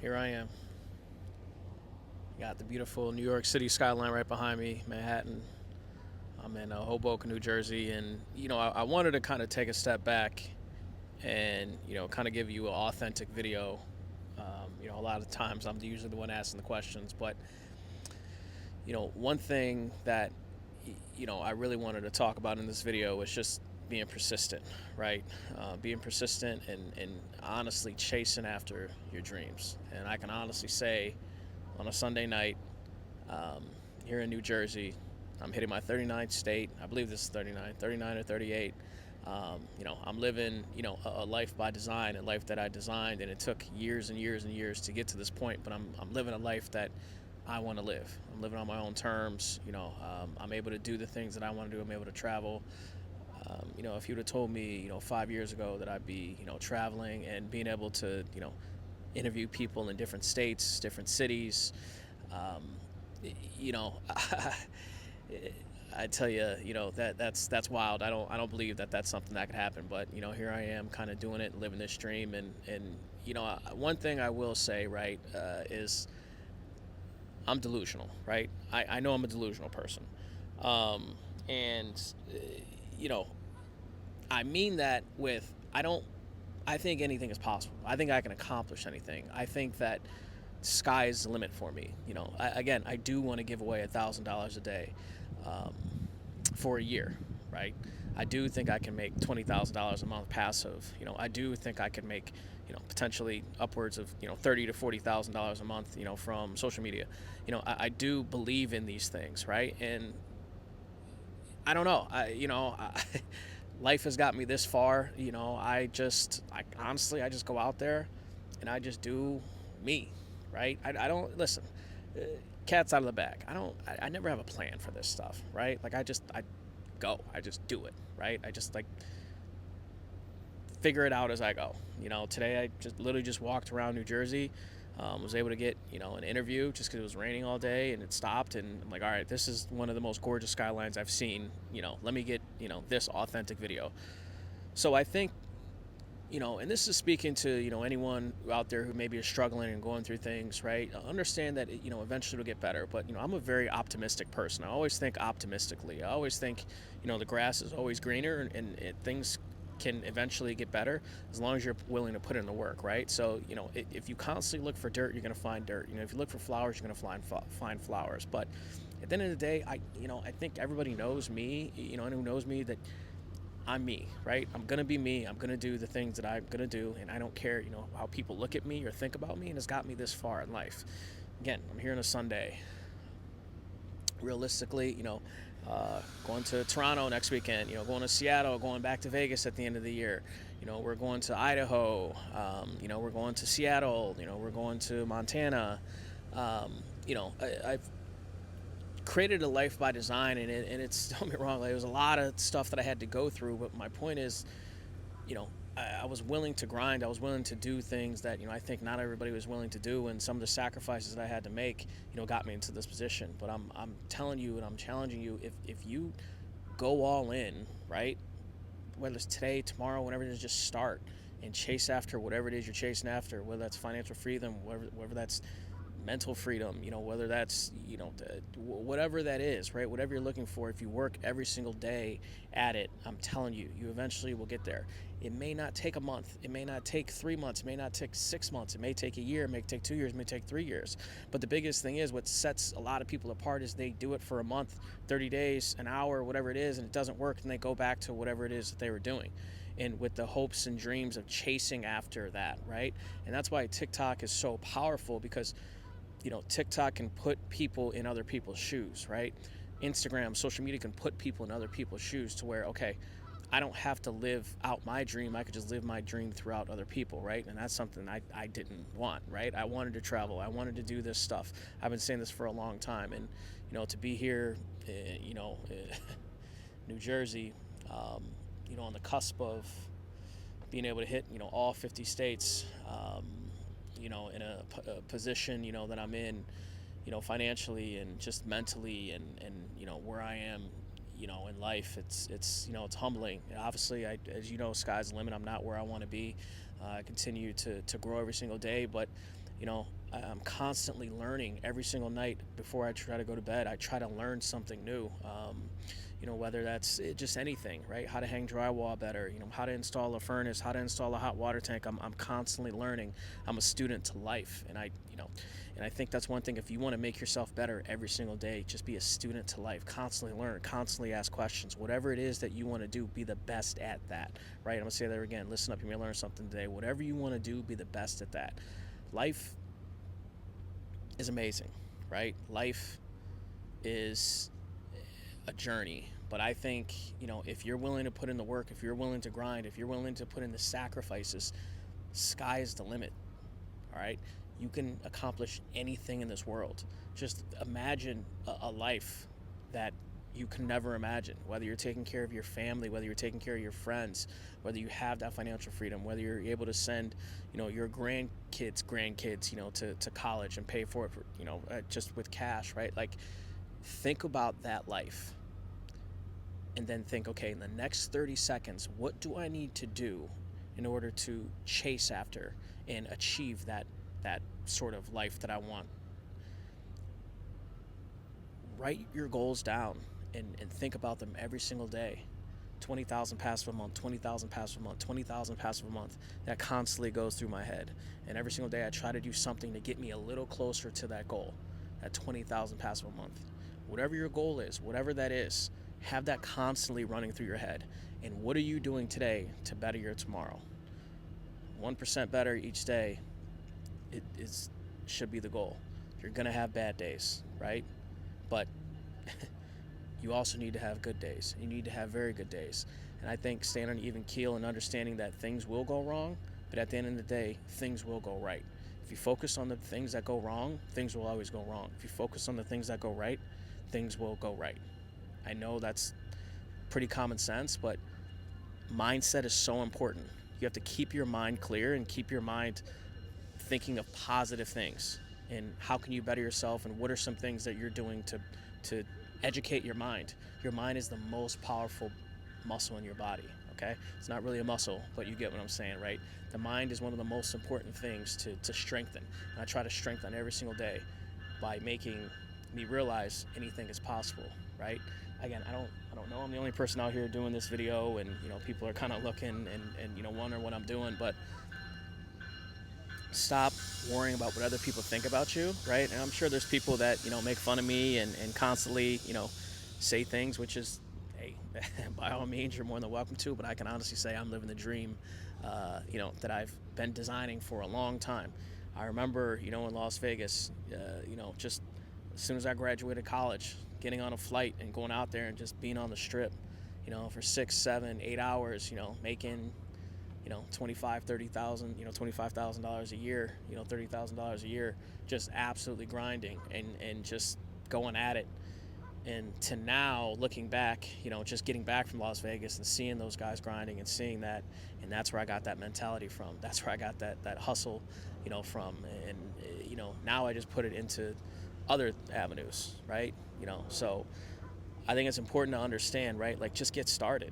here I am. Got the beautiful New York City skyline right behind me, Manhattan. I'm in Hoboken, New Jersey, and I wanted to kind of take a step back and kind of give you an authentic video. A lot of times I'm usually the one asking the questions, but one thing that I really wanted to talk about in this video was just being persistent, right? Being persistent and honestly chasing after your dreams. And I can honestly say, on a Sunday night, here in New Jersey, I'm hitting my 39th state. I believe this is 39 or 38. I'm living, a life by design, a life that I designed, and it took years and years and years to get to this point. But I'm living a life that I want to live. I'm living on my own terms. I'm able to do the things that I want to do. I'm able to travel. If you'd have told me, 5 years ago that I'd be, traveling and being able to, interview people in different states, different cities, um, you know, I tell you, that's wild. I don't believe that that's something that could happen. But here I am, kind of doing it, and living this dream. And one thing I will say, right, is I'm delusional, right? I know I'm a delusional person, and you know, I mean that with I don't. I think anything is possible. I think I can accomplish anything. I think that sky is the limit for me. Again, I do want to give away $1,000 a day for a year, right? I do think I can make $20,000 a month passive. I do think I can make, potentially upwards of, $30 to $40,000 a month, from social media. I do believe in these things, right? And I don't know. Life has got me this far. I honestly, I just go out there and I just do me, right? I don't listen. Cat's out of the bag. I never have a plan for this stuff, right? Like I go. I just do it, right? I just like figure it out as I go. Today I just literally just walked around New Jersey. Was able to get an interview just because it was raining all day and it stopped, and I'm like, all right, this is one of the most gorgeous skylines I've seen. Let me get this authentic video. So I think and this is speaking to anyone out there who maybe is struggling and going through things, right? Understand that eventually it'll get better. But I'm a very optimistic person. I always think optimistically. I always think the grass is always greener, and things can eventually get better as long as you're willing to put in the work, right? So if you constantly look for dirt, you're going to find dirt. If you look for flowers, you're going to find flowers. But at the end of the day, I think everybody knows me. Anyone who knows me, that I'm me, right? I'm gonna be me. I'm gonna do the things that I'm gonna do, and I don't care, how people look at me or think about me. And it's got me this far in life. Again, I'm here on a Sunday. Realistically, going to Toronto next weekend. Going to Seattle, going back to Vegas at the end of the year. We're going to Idaho. We're going to Seattle. We're going to Montana. I've created a life by design, and it's don't get me wrong, like, it was a lot of stuff that I had to go through. But my point is, I was willing to grind. I was willing to do things that I think not everybody was willing to do, and some of the sacrifices that I had to make, got me into this position. But I'm telling you, and I'm challenging you, if you go all in, right? Whether it's today, tomorrow, whenever it is, just start and chase after whatever it is you're chasing after. Whether that's financial freedom, whether that's mental freedom, whether that's, whatever that is, right? Whatever you're looking for, if you work every single day at it, I'm telling you, you eventually will get there. It may not take a month. It may not take 3 months. It may not take 6 months. It may take a year. It may take 2 years. It may take 3 years. But the biggest thing is, what sets a lot of people apart is they do it for a month, 30 days, an hour, whatever it is, and it doesn't work, and they go back to whatever it is that they were doing, and with the hopes and dreams of chasing after that, right? And that's why TikTok is so powerful, because TikTok can put people in other people's shoes, right? Instagram, social media can put people in other people's shoes to where, okay, I don't have to live out my dream. I could just live my dream throughout other people, right? And that's something I didn't want, right? I wanted to travel. I wanted to do this stuff. I've been saying this for a long time. And, to be here, New Jersey, on the cusp of being able to hit, all 50 states, in a position, that I'm in, financially and just mentally, and where I am, in life, it's humbling. Obviously, as sky's the limit. I'm not where I want to be. I continue to grow every single day, but I'm constantly learning every single night before I try to go to bed. I try to learn something new. Whether that's just anything, right? How to hang drywall better, how to install a furnace, how to install a hot water tank. I'm constantly learning. I'm a student to life. And I think that's one thing. If you want to make yourself better every single day, just be a student to life. Constantly learn, constantly ask questions. Whatever it is that you want to do, be the best at that, right? I'm going to say that again. Listen up, you may learn something today. Whatever you want to do, be the best at that. Life is amazing, right? Life is a journey. But I think, if you're willing to put in the work, if you're willing to grind, if you're willing to put in the sacrifices, sky is the limit. All right? You can accomplish anything in this world. Just imagine a life that you can never imagine, whether you're taking care of your family, whether you're taking care of your friends, whether you have that financial freedom, whether you're able to send, your grandkids, to college and pay for it, just with cash, right? Like, think about that life and then think, okay, in the next 30 seconds, what do I need to do in order to chase after and achieve that sort of life that I want? Write your goals down and think about them every single day. 20,000 passive a month, 20,000 passive a month, 20,000 passive a month. That constantly goes through my head. And every single day I try to do something to get me a little closer to that goal, that 20,000 passive a month. Whatever your goal is, whatever that is, have that constantly running through your head. And what are you doing today to better your tomorrow? 1% better each day should be the goal. You're going to have bad days, right? But you also need to have good days. You need to have very good days. And I think staying on an even keel and understanding that things will go wrong, but at the end of the day, things will go right. If you focus on the things that go wrong, things will always go wrong. If you focus on the things that go right, things will go right. I know that's pretty common sense, but mindset is so important. You have to keep your mind clear and keep your mind thinking of positive things. And how can you better yourself, and what are some things that you're doing to educate your mind? Your mind is the most powerful muscle in your body, okay? It's not really a muscle, but you get what I'm saying, right? The mind is one of the most important things to strengthen. And I try to strengthen every single day by making me realize anything is possible, right? Again, I don't know. I'm the only person out here doing this video, and people are kind of looking and wondering what I'm doing, but stop worrying about what other people think about you, right? And I'm sure there's people that make fun of me and constantly say things, which is, hey, by all means, you're more than welcome to. But I can honestly say I'm living the dream, that I've been designing for a long time. I remember, in Las Vegas, just as soon as I graduated college, getting on a flight and going out there and just being on the strip, for 6, 7, 8 hours, making 25, 30,000, $25,000 a year, $30,000 a year, just absolutely grinding and just going at it. And to now looking back, just getting back from Las Vegas and seeing those guys grinding and seeing that, and that's where I got that mentality from. That's where I got that hustle, from. And, now I just put it into other avenues, right? So I think it's important to understand, right? Like, just get started.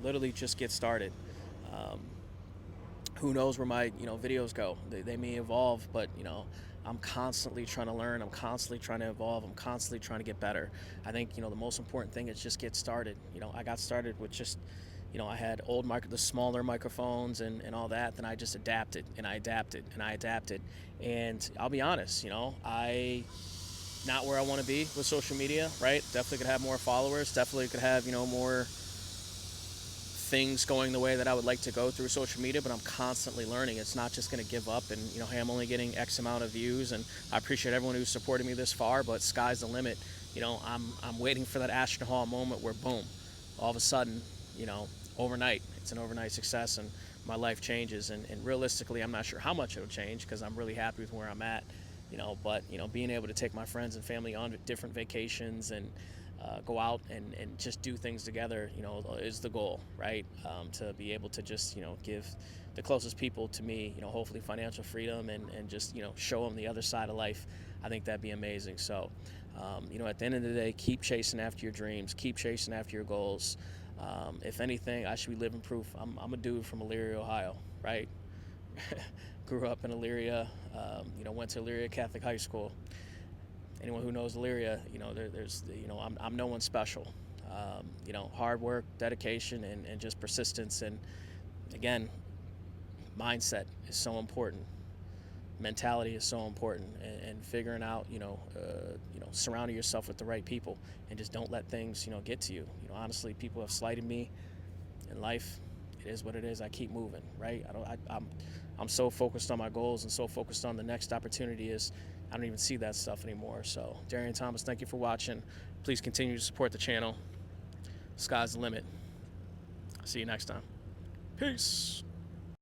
Literally just get started. Um, who knows where my videos go? They may evolve, but I'm constantly trying to learn. I'm constantly trying to evolve. I'm constantly trying to get better. I think the most important thing is just get started. I got started with just I had the smaller microphones and all that. Then I just adapted and I adapted and I adapted. And I'll be honest, I not where I want to be with social media, right? Definitely could have more followers. Definitely could have more things going the way that I would like to go through social media, but I'm constantly learning. It's not just going to give up and hey, I'm only getting X amount of views, and I appreciate everyone who's supported me this far, but sky's the limit. I'm waiting for that Ashton Hall moment where boom, all of a sudden, overnight, it's an overnight success and my life changes. And realistically, I'm not sure how much it'll change because I'm really happy with where I'm at, but being able to take my friends and family on different vacations and go out and just do things together, is the goal, right? To be able to just, give the closest people to me, hopefully financial freedom and just, show them the other side of life. I think that'd be amazing. So, at the end of the day, keep chasing after your dreams, keep chasing after your goals. If anything, I should be living proof. I'm a dude from Elyria, Ohio, right? Grew up in Elyria. Went to Elyria Catholic High School. Anyone who knows Elyria, I'm no one special. Hard work, dedication, and just persistence. And again, mindset is so important. Mentality is so important, and figuring out, surrounding yourself with the right people, and just don't let things, get to you. Honestly, people have slighted me in life. It is what it is. I keep moving, right? I'm so focused on my goals and so focused on the next opportunity is I don't even see that stuff anymore. So, Darian Thomas, thank you for watching. Please continue to support the channel. Sky's the limit. See you next time. Peace.